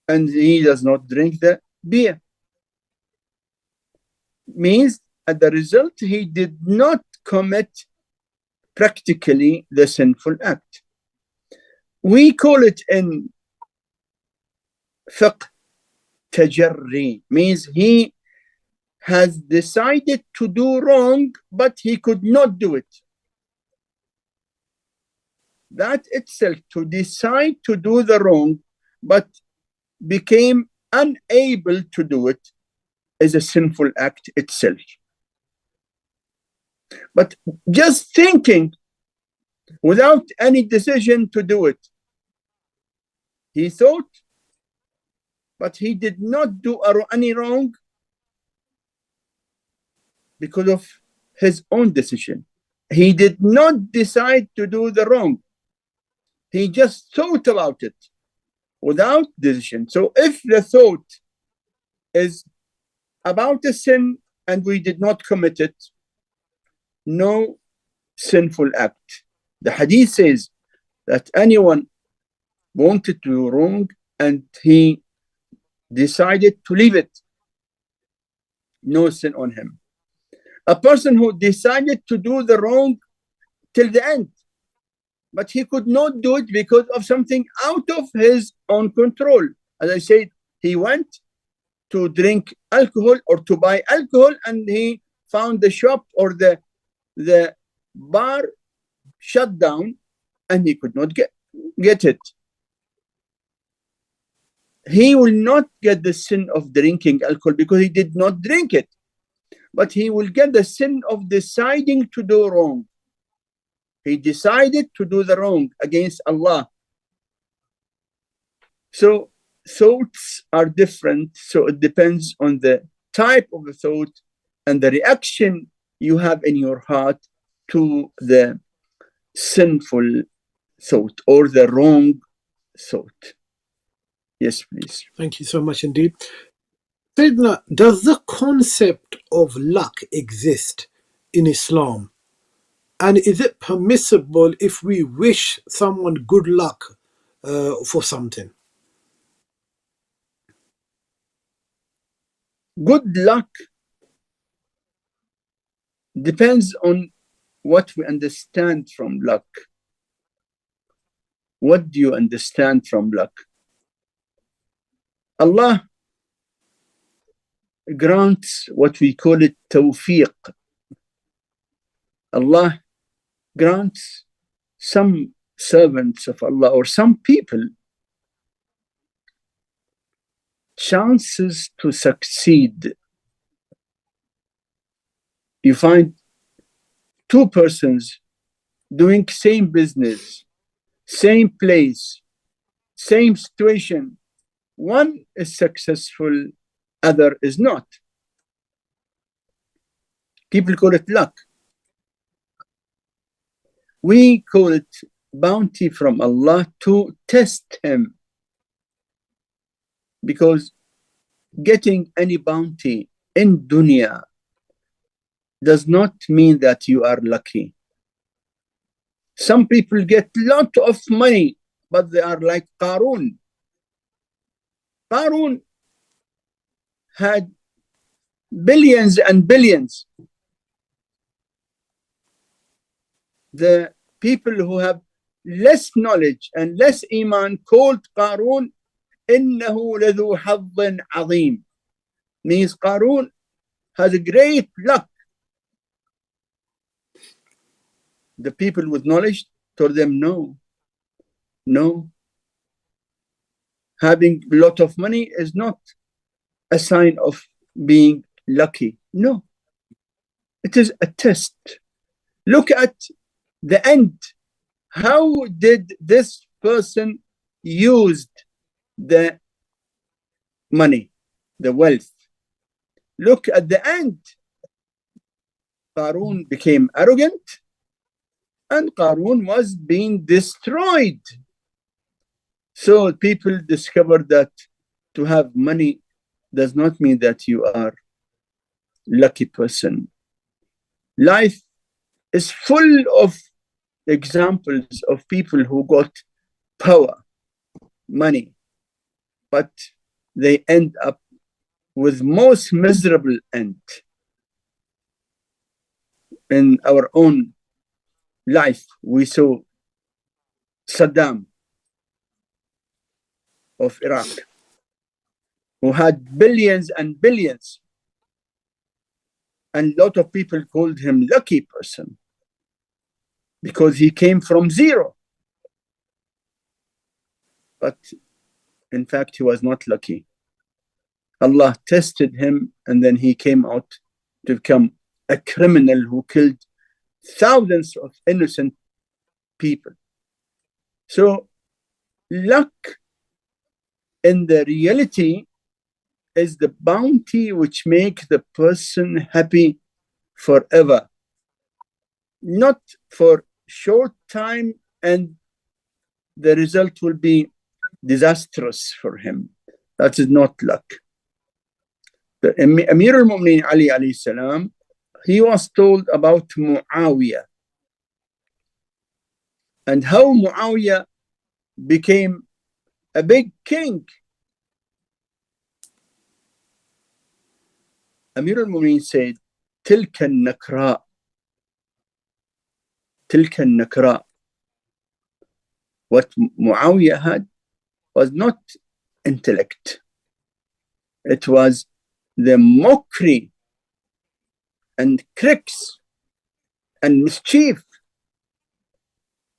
and he does not drink the beer. Means as a result, he did not commit practically the sinful act. We call it in fiqh tajarri, means he has decided to do wrong, but he could not do it. That itself, to decide to do the wrong, but became unable to do it, is a sinful act itself. But just thinking without any decision to do it, he thought, but he did not do any wrong because of his own decision. He did not decide to do the wrong. He just thought about it without decision. So if the thought is about a sin and we did not commit it, no sinful act. The hadith says that anyone wanted to do wrong and he decided to leave it, no sin on him. A person who decided to do the wrong till the end, but he could not do it because of something out of his own control. As I said, he went to drink alcohol or to buy alcohol, and he found the shop or the bar shut down, and he could not get it. He will not get the sin of drinking alcohol because he did not drink it, but he will get the sin of deciding to do wrong. He decided to do the wrong against Allah. So thoughts are different. So it depends on the type of the thought and the reaction you have in your heart to the sinful thought or the wrong thought. Yes, please. Thank you so much indeed. Sayyidina, does the concept of luck exist in Islam? And is it permissible if we wish someone good luck for something? Good luck depends on what we understand from luck. What do you understand from luck? Allah grants what we call it tawfiq. Allah grants some servants of Allah or some people chances to succeed. You find two persons doing same business, same place, same situation. One is successful, other is not. People call it luck. We call it bounty from Allah to test him. Because getting any bounty in dunya does not mean that you are lucky. Some people get lot of money, but they are like Qarun. Qarun had billions and billions. The people who have less knowledge and less iman called Qarun إنه لذو حظ عظيم, means Qarun has a great luck. The people with knowledge told them no. Having a lot of money is not a sign of being lucky. No, it is a test. Look at the end. How did this person use the money, the wealth? Look at the end. Qarun became arrogant and Qarun was being destroyed. So people discovered that to have money does not mean that you are a lucky person. Life is full of examples of people who got power, money, but they end up with most miserable end. in our own life. We saw Saddam of Iraq, who had billions and billions, and a lot of people called him lucky person because he came from zero. But in fact, he was not lucky. Allah tested him, and then he came out to become a criminal who killed thousands of innocent people. So luck in the reality is the bounty which makes the person happy forever, not for short time, and the result will be disastrous for him. That is not luck. The Amir al-Mu'minin Ali alayhi salam, he was told about Muawiyah and how Muawiyah became a big king. Amir al-Mu'minin said, تلك النكراء تلك النكراء. What Muawiyah had was not intellect. It was the mockery and tricks and mischief.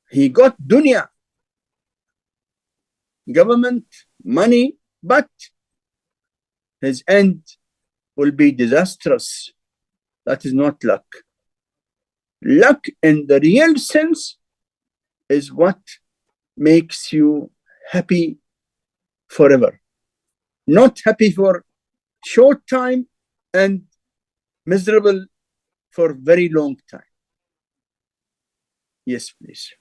He got dunya, government, money, but his end will be disastrous. That is not luck. Luck in the real sense is what makes you happy forever, not happy for short time and miserable for very long time. Yes, please.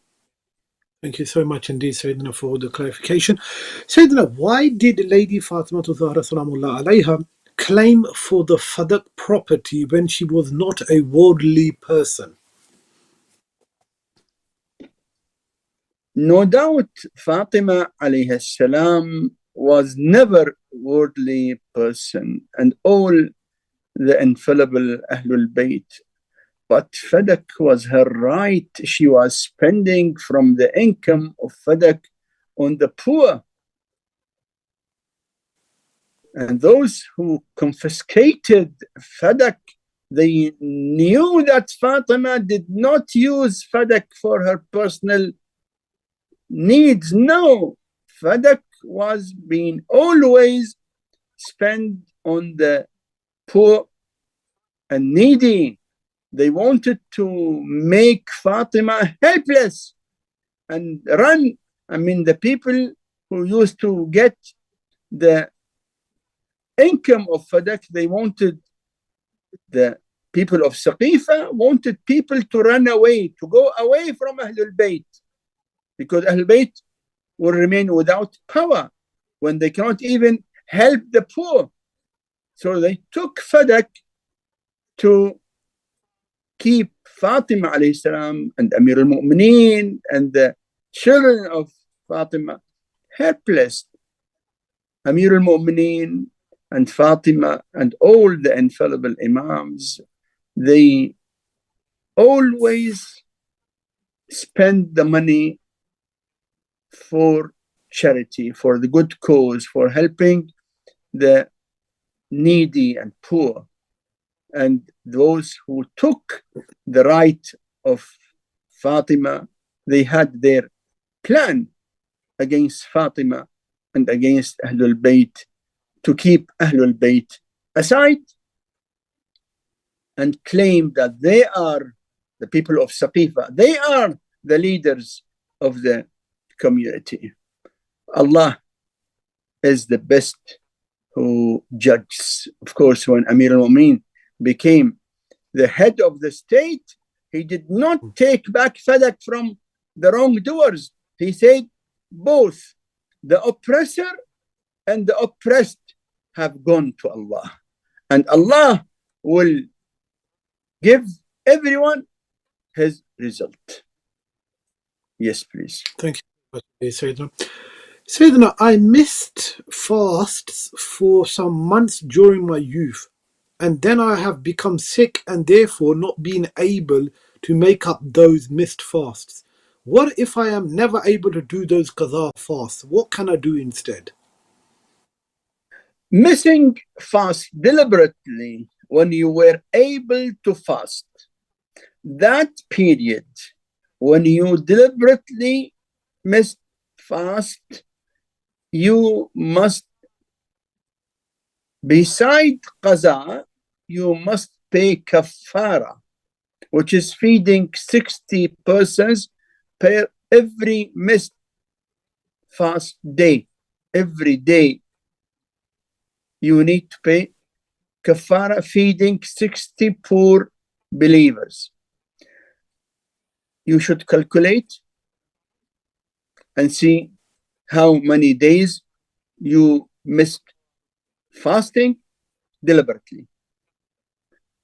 Thank you so much indeed, Sayyidina, for the clarification. Sayyidina, why did Lady Fatima Zahra Salamullah alayha claim for the Fadak property when she was not a worldly person? No doubt Fatima alayhi salam was never worldly person, and all the infallible Ahlul Bayt, but Fadak was her right. She was spending from the income of Fadak on the poor. And those who confiscated Fadak, they knew that Fatima did not use Fadak for her personal needs. No, Fadak was being always spent on the poor and needy. They wanted to make Fatima helpless and run. I mean, the people who used to get the income of Fadak, they wanted, the people of Saqifa wanted people to run away, to go away from Ahlul Bayt, because Ahlul Bayt will remain without power when they cannot even help the poor. So they took Fadak to keep Fatima alayhi salam and Amir al-Mu'mineen and the children of Fatima helpless. Amir al-Mu'mineen and Fatima and all the infallible Imams, they always spend the money for charity, for the good cause, for helping the needy and poor. And those who took the right of Fatima, they had their plan against Fatima and against Ahlul Bayt, to keep Ahlul Bayt aside and claim that they are the people of Saqifa. They are the leaders of the community. Allah is the best who judges. Of course, when Amir al-Mu'minin became the head of the state, he did not take back Fadak from the wrongdoers. He said both the oppressor and the oppressed have gone to Allah, and Allah will give everyone his result. Yes, please. Thank you, Sayyidina. Sayyidina, I missed fasts for some months during my youth. and then I have become sick and therefore not been able to make up those missed fasts. What if I am never able to do those qaza fasts? What can I do instead? Missing fast deliberately when you were able to fast, that period when you deliberately missed fast, you must, beside qaza, you must pay kafara, which is feeding 60 persons per every missed fast day. Every day you need to pay kafara, feeding 60 poor believers. You should calculate and see how many days you missed fasting deliberately.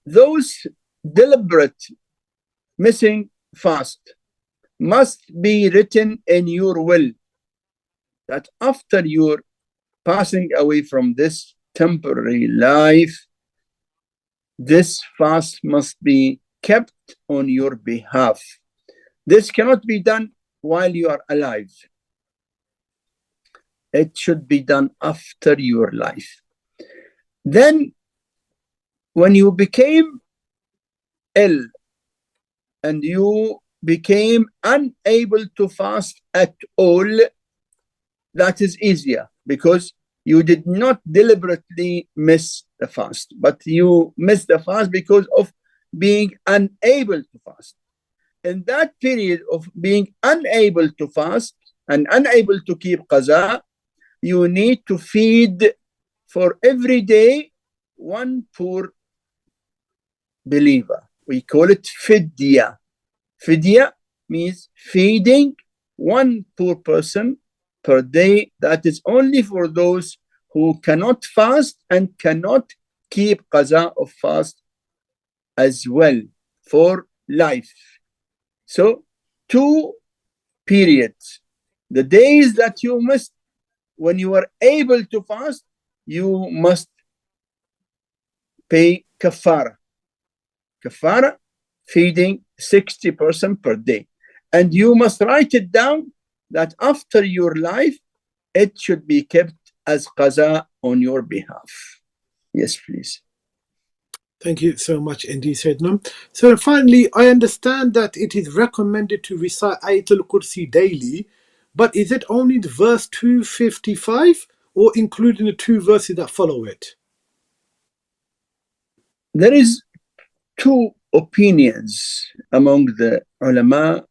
Those deliberate missing fast must be written in your will, that after your passing away from this temporary life, this fast must be kept on your behalf. This cannot be done while you are alive. It should be done after your life. Then, when you became ill and you became unable to fast at all, that is easier because you did not deliberately miss the fast, but you missed the fast because of being unable to fast. In that period of being unable to fast and unable to keep qaza, you need to feed for every day one poor believer. We call it fidya. Fidya means feeding one poor person per day. That is only for those who cannot fast and cannot keep qaza of fast as well for life. So 2 periods. The days that you missed when you were able to fast, you must pay kafara. Kafara, feeding 60 persons per day. And you must write it down that after your life, it should be kept as qaza on your behalf. Yes, please. Thank you so much indeed, Sayyidina. So finally, I understand that it is recommended to recite Ayatul Kursi daily, but is it only the verse 255 or including the 2 verses that follow it? There is 2 opinions among the ulama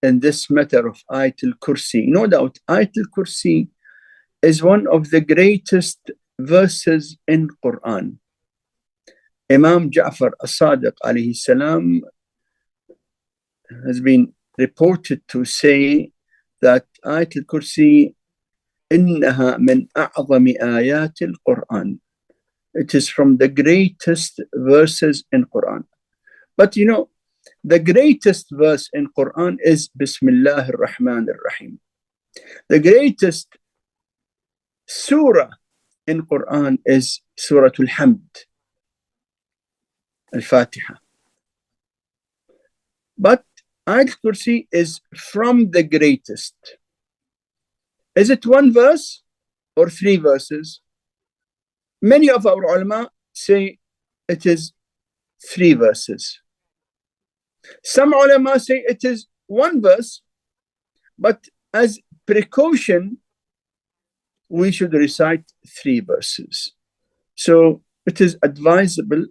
in this matter of Ayatul Kursi. No doubt, Ayatul Kursi is one of the greatest verses in Quran. Imam Ja'far as-Sadiq alayhi salam has been reported to say that Ayatul Kursi إنها من أعظم آيات القرآن. It is from the greatest verses in Quran. But you know, the greatest verse in Quran is Bismillah ar-Rahman ar-Rahim. The greatest surah in Quran is Surah Al-Hamd, Al-Fatiha. But Ayatul Kursi is from the greatest. Is it 1 verse or 3 verses? Many of our ulama say it is 3 verses. Some ulama say it is 1 verse, but as precaution, we should recite 3 verses. So it is advisable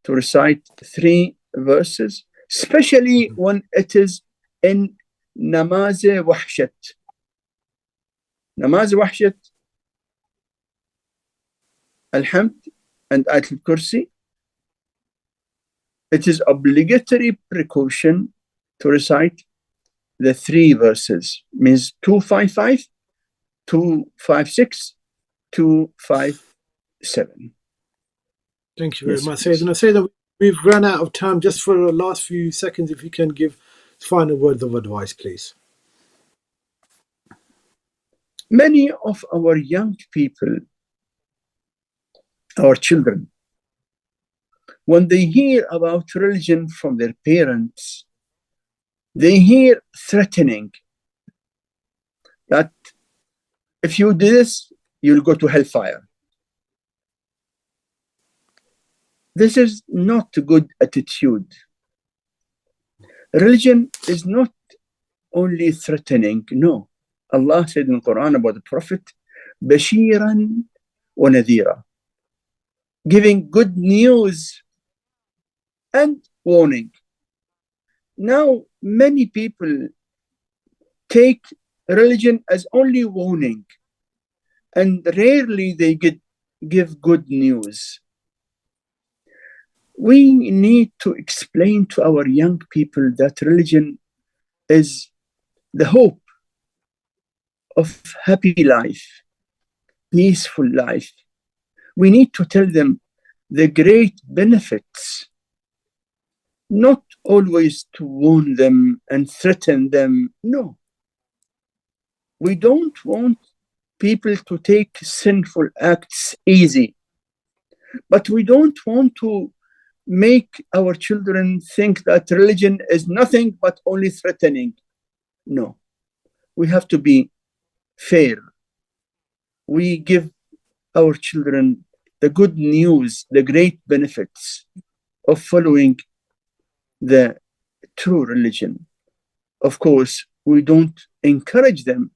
to recite 3 verses, especially when it is in namaz wahshat. Namaz wahshat, Al-Hamd and Ayatul Kursi, it is obligatory precaution to recite the 3 verses, means 255, 256, 257. Thank you very much, Sayyid. And I say that we've run out of time. Just for the last few seconds, if you can give final words of advice, please. Many of our young people our children. When they hear about religion from their parents, they hear threatening that if you do this, you'll go to hellfire. This is not a good attitude. Religion is not only threatening, no. Allah said in the Quran about the Prophet, Bashiran wa Nadhira, giving good news and warning. Now, many people take religion as only warning, and rarely they give good news. We need to explain to our young people that religion is the hope of happy life, peaceful life. We need to tell them the great benefits, not always to warn them and threaten them. No. We don't want people to take sinful acts easy, but we don't want to make our children think that religion is nothing but only threatening. No. We have to be fair. We give our children the good news, the great benefits of following the true religion. Of course, we don't encourage them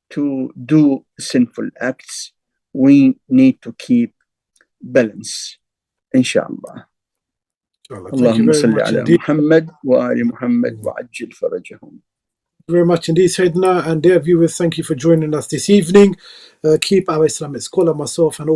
to do sinful acts. We need to keep balance, inshallah. Thank you very much indeed. Muhammad wa ali Muhammad wa ajil farajahum. Very much indeed, Sayyidina. And dear viewers, thank you for joining us this evening. Keep our Islamic scholar, myself, and all